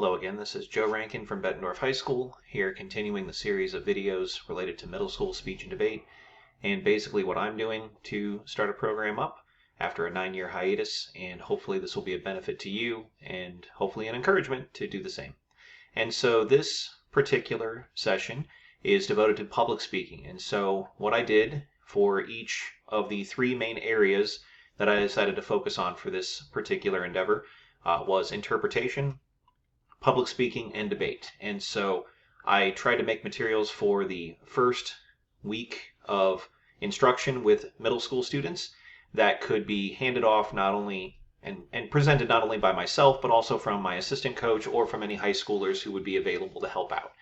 Hello again, this is Joe Rankin from Bettendorf High School, here continuing the series of videos related to middle school speech and debate, and basically what I'm doing to start a program up after a 9-year hiatus, and hopefully this will be a benefit to you, and hopefully an encouragement to do the same. And so this particular session is devoted to public speaking, and so what I did for each of the 3 main areas that I decided to focus on for this particular endeavor was interpretation, public speaking, and debate. And so I tried to make materials for the first week of instruction with middle school students that could be handed off not only and presented not only by myself, but also from my assistant coach or from any high schoolers who would be available to help out.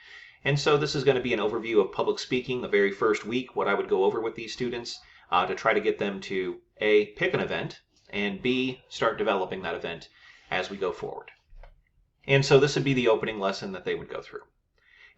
And so this is going to be an overview of public speaking the very first week, what I would go over with these students to try to get them to A, pick an event, and B, start developing that event as we go forward. And so this would be the opening lesson that they would go through.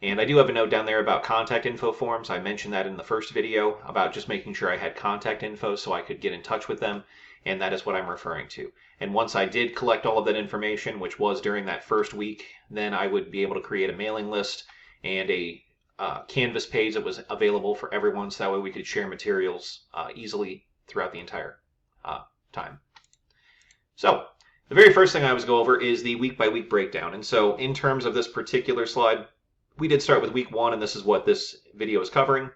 And I do have a note down there about contact info forms. I mentioned that in the first video about just making sure I had contact info so I could get in touch with them, and that is what I'm referring to. And once I did collect all of that information, which was during that first week, then I would be able to create a mailing list and a Canvas page that was available for everyone, so that way we could share materials easily throughout the entire time. So the very first thing I always go over is the week-by-week breakdown. And so in terms of this particular slide, we did start with week 1, and this is what this video is covering.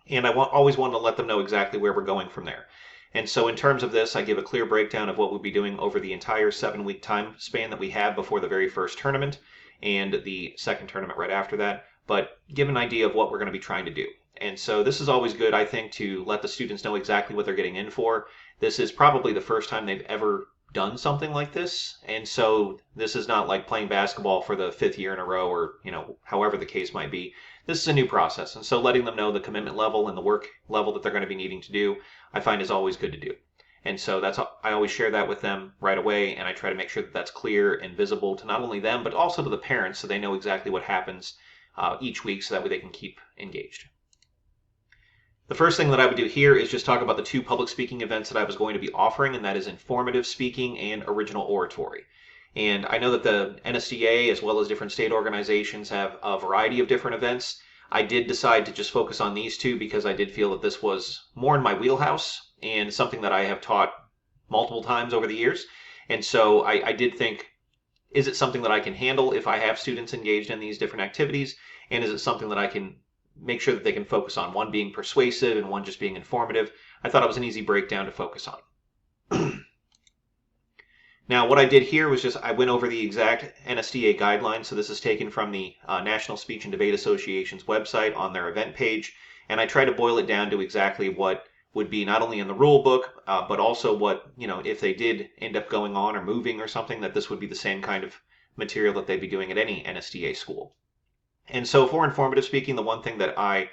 And I always wanted to let them know exactly where we're going from there. And so in terms of this, I give a clear breakdown of what we'll be doing over the entire 7-week time span that we have before the very first tournament and the second tournament right after that, but give an idea of what we're going to be trying to do. And so this is always good, I think, to let the students know exactly what they're getting in for. This is probably the first time they've ever done something like this, and so this is not like playing basketball for the 5th year in a row, or however the case might be. This is a new process, and so letting them know the commitment level and the work level that they're going to be needing to do, I find is always good to do. And so I always share that with them right away, and I try to make sure that that's clear and visible to not only them but also to the parents, so they know exactly what happens each week, so that way they can keep engaged. The first thing that I would do here is just talk about the 2 public speaking events that I was going to be offering, and that is informative speaking and original oratory. And I know that the NSDA, as well as different state organizations, have a variety of different events. I did decide to just focus on these 2 because I did feel that this was more in my wheelhouse and something that I have taught multiple times over the years. And so I did think, is it something that I can handle if I have students engaged in these different activities? And is it something that I can make sure that they can focus on, one being persuasive and one just being informative? I thought it was an easy breakdown to focus on. Now, what I did here was just I went over the exact NSDA guidelines. So this is taken from the National Speech and Debate Association's website on their event page, and I try to boil it down to exactly what would be not only in the rule book, but also what, if they did end up going on or moving or something, that this would be the same kind of material that they'd be doing at any NSDA school. And so for informative speaking, the one thing that I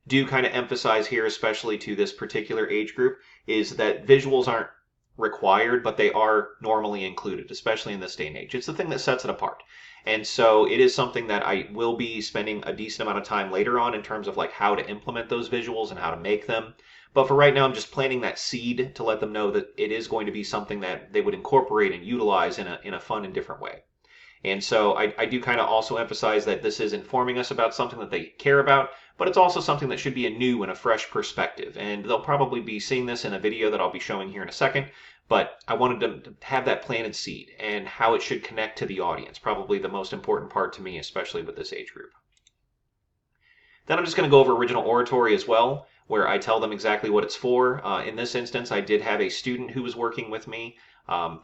do kind of emphasize here, especially to this particular age group, is that visuals aren't required, but they are normally included, especially in this day and age. It's the thing that sets it apart. And so it is something that I will be spending a decent amount of time later on in terms of like how to implement those visuals and how to make them. But for right now, I'm just planting that seed to let them know that it is going to be something that they would incorporate and utilize in a fun and different way. And so I do kind of also emphasize that this is informing us about something that they care about, but it's also something that should be a new and a fresh perspective. And they'll probably be seeing this in a video that I'll be showing here in a second, but I wanted them to have that planted seed and how it should connect to the audience, probably the most important part to me, especially with this age group. Then I'm just going to go over original oratory as well, where I tell them exactly what it's for. In this instance, I did have a student who was working with me.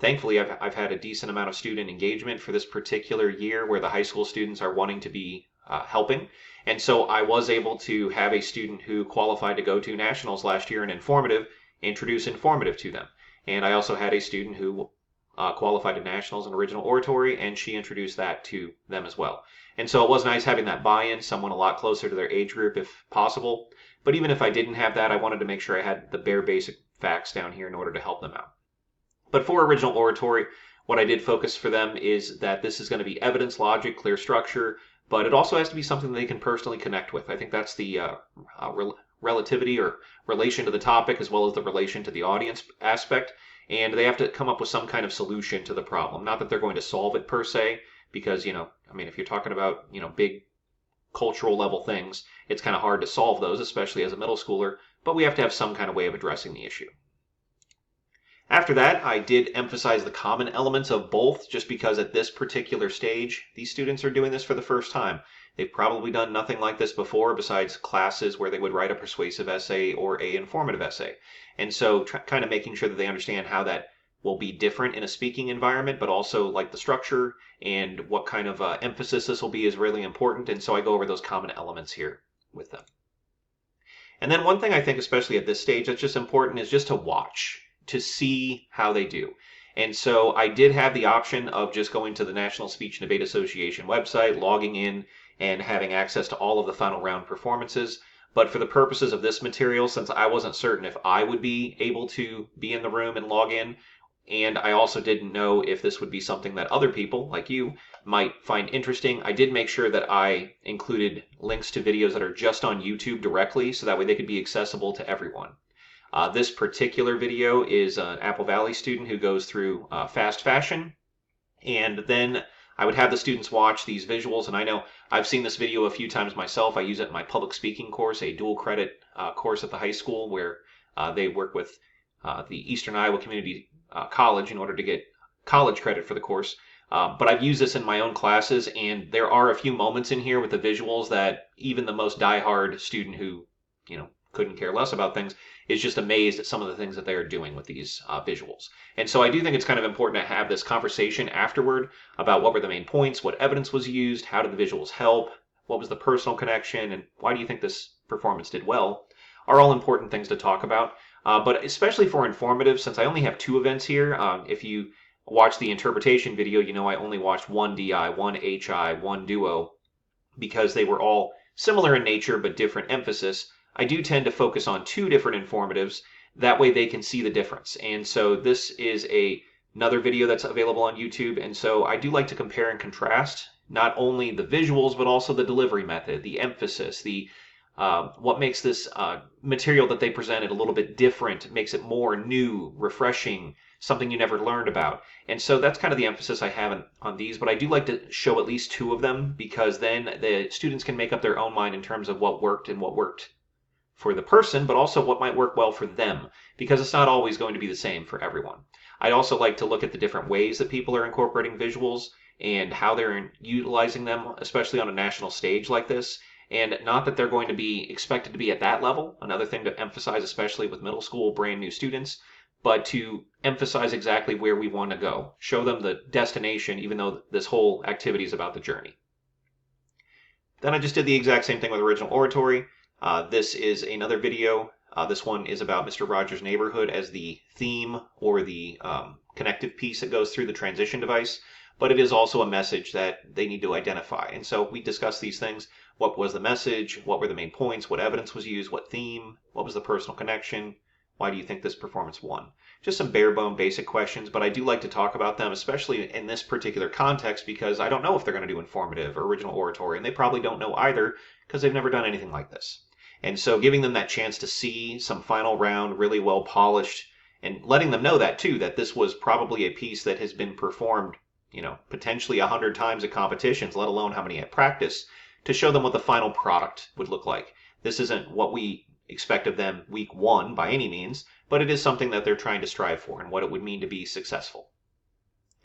Thankfully, I've had a decent amount of student engagement for this particular year where the high school students are wanting to be helping. And so I was able to have a student who qualified to go to nationals last year in informative, introduce informative to them. And I also had a student who qualified to nationals in original oratory, and she introduced that to them as well. And so it was nice having that buy-in, someone a lot closer to their age group if possible. But even if I didn't have that, I wanted to make sure I had the bare basic facts down here in order to help them out. But for original oratory, what I did focus for them is that this is going to be evidence, logic, clear structure, but it also has to be something that they can personally connect with. I think that's the relativity or relation to the topic as well as the relation to the audience aspect. And they have to come up with some kind of solution to the problem. Not that they're going to solve it per se, because, I mean, if you're talking about, big cultural level things, it's kind of hard to solve those, especially as a middle schooler, but we have to have some kind of way of addressing the issue. After that, I did emphasize the common elements of both, just because at this particular stage, these students are doing this for the first time. They've probably done nothing like this before besides classes where they would write a persuasive essay or a informative essay. And so kind of making sure that they understand how that will be different in a speaking environment, but also like the structure and what kind of emphasis this will be is really important. And so I go over those common elements here with them. And then one thing I think, especially at this stage, that's just important is just to watch, to see how they do. And so I did have the option of just going to the National Speech and Debate Association website, logging in, and having access to all of the final round performances. But for the purposes of this material, since I wasn't certain if I would be able to be in the room and log in, and I also didn't know if this would be something that other people, like you, might find interesting, I did make sure that I included links to videos that are just on YouTube directly, so that way they could be accessible to everyone. This particular video is an Apple Valley student who goes through fast fashion, and then I would have the students watch these visuals, and I know I've seen this video a few times myself. I use it in my public speaking course, a dual credit course at the high school where they work with the Eastern Iowa Community College in order to get college credit for the course. But I've used this in my own classes, and there are a few moments in here with the visuals that even the most diehard student who, couldn't care less about things is just amazed at some of the things that they are doing with these visuals. And so I do think it's kind of important to have this conversation afterward about what were the main points, what evidence was used, how did the visuals help, what was the personal connection, and why do you think this performance did well, are all important things to talk about. But especially for informative, since I only have 2 events here, if you watch the interpretation video, I only watched 1 DI, 1 HI, 1 duo, because they were all similar in nature but different emphasis. I do tend to focus on 2 different informatives. That way they can see the difference. And so this is another video that's available on YouTube. And so I do like to compare and contrast not only the visuals, but also the delivery method, the emphasis, what makes this material that they presented a little bit different, makes it more new, refreshing, something you never learned about. And so that's kind of the emphasis I have on these, but I do like to show at least 2 of them, because then the students can make up their own mind in terms of what worked and what worked for the person, but also what might work well for them, because it's not always going to be the same for everyone. I'd also like to look at the different ways that people are incorporating visuals and how they're utilizing them, especially on a national stage like this. And not that they're going to be expected to be at that level, another thing to emphasize, especially with middle school brand new students, but to emphasize exactly where we want to go. Show them the destination, even though this whole activity is about the journey. Then I just did the exact same thing with original oratory. This is another video. This one is about Mr. Rogers' Neighborhood as the theme or the connective piece that goes through the transition device, but it is also a message that they need to identify. And so we discussed these things. What was the message? What were the main points? What evidence was used? What theme? What was the personal connection? Why do you think this performance won? Just some bare bone basic questions, but I do like to talk about them, especially in this particular context, because I don't know if they're going to do informative or original oratory, and they probably don't know either because they've never done anything like this. And so giving them that chance to see some final round, really well polished, and letting them know that too, that this was probably a piece that has been performed, potentially 100 times at competitions, let alone how many at practice, to show them what the final product would look like. This isn't what we expect of them week 1 by any means, but it is something that they're trying to strive for and what it would mean to be successful.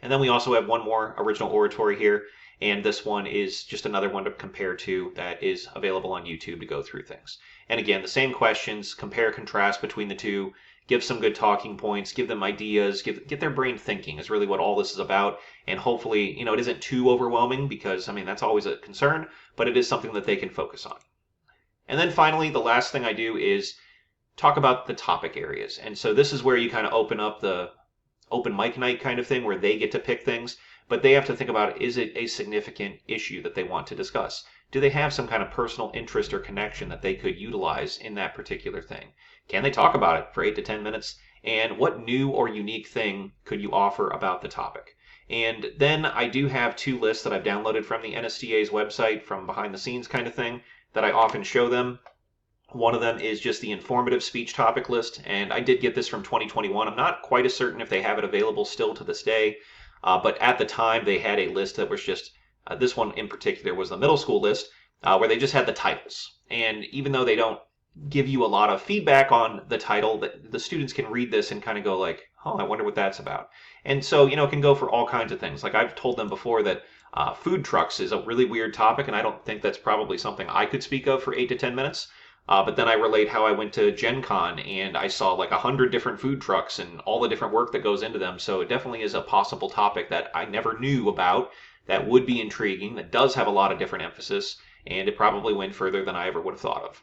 And then we also have one more original oratory here. And this one is just another one to compare to that is available on YouTube to go through things. And again, the same questions, compare, contrast between the 2, give some good talking points, give them ideas, get their brain thinking is really what all this is about. And hopefully, it isn't too overwhelming because, that's always a concern, but it is something that they can focus on. And then finally, the last thing I do is talk about the topic areas. And so this is where you kind of open up the open mic night kind of thing where they get to pick things. But they have to think about, is it a significant issue that they want to discuss? Do they have some kind of personal interest or connection that they could utilize in that particular thing? Can they talk about it for 8 to 10 minutes? And what new or unique thing could you offer about the topic? And then I do have 2 lists that I've downloaded from the NSTA's website from behind the scenes kind of thing that I often show them. One of them is just the informative speech topic list, and I did get this from 2021. I'm not quite as certain if they have it available still to this day. But at the time, they had a list that was just, this one in particular was the middle school list, where they just had the titles. And even though they don't give you a lot of feedback on the title, the students can read this and kind of go like, oh, I wonder what that's about. And so, it can go for all kinds of things. Like I've told them before that food trucks is a really weird topic, and I don't think that's probably something I could speak of for 8 to 10 minutes. But then I relate how I went to Gen Con and I saw like 100 different food trucks and all the different work that goes into them. So it definitely is a possible topic that I never knew about, that would be intriguing, that does have a lot of different emphasis, and it probably went further than I ever would have thought of.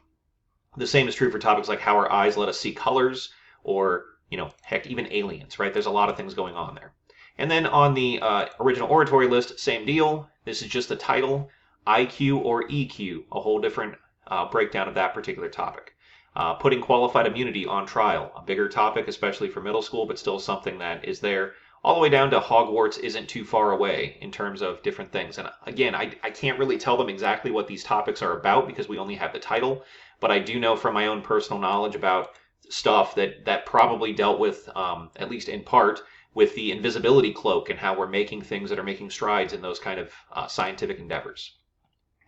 The same is true for topics like how our eyes let us see colors, or, heck, even aliens, right? There's a lot of things going on there. And then on the original oratory list, same deal. This is just the title, IQ or EQ, a whole different breakdown of that particular topic. Putting qualified immunity on trial, a bigger topic, especially for middle school, but still something that is there. All the way down to Hogwarts isn't too far away in terms of different things. And again, I can't really tell them exactly what these topics are about because we only have the title, but I do know from my own personal knowledge about stuff that probably dealt with, at least in part, with the invisibility cloak and how we're making things that are making strides in those kind of scientific endeavors.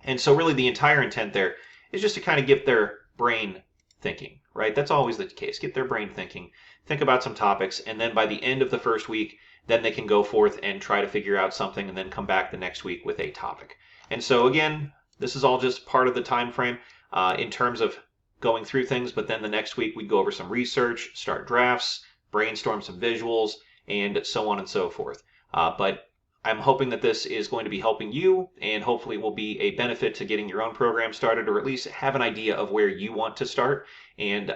And so really the entire intent there is just to kind of get their brain thinking, right? That's always the case. Get their brain thinking, think about some topics, and then by the end of the first week, then they can go forth and try to figure out something and then come back the next week with a topic. And so again, this is all just part of the time frame in terms of going through things, but then the next week we'd go over some research, start drafts, brainstorm some visuals, and so on and so forth. But I'm hoping that this is going to be helping you, and hopefully will be a benefit to getting your own program started, or at least have an idea of where you want to start. And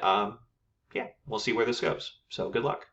yeah, we'll see where this goes. So good luck.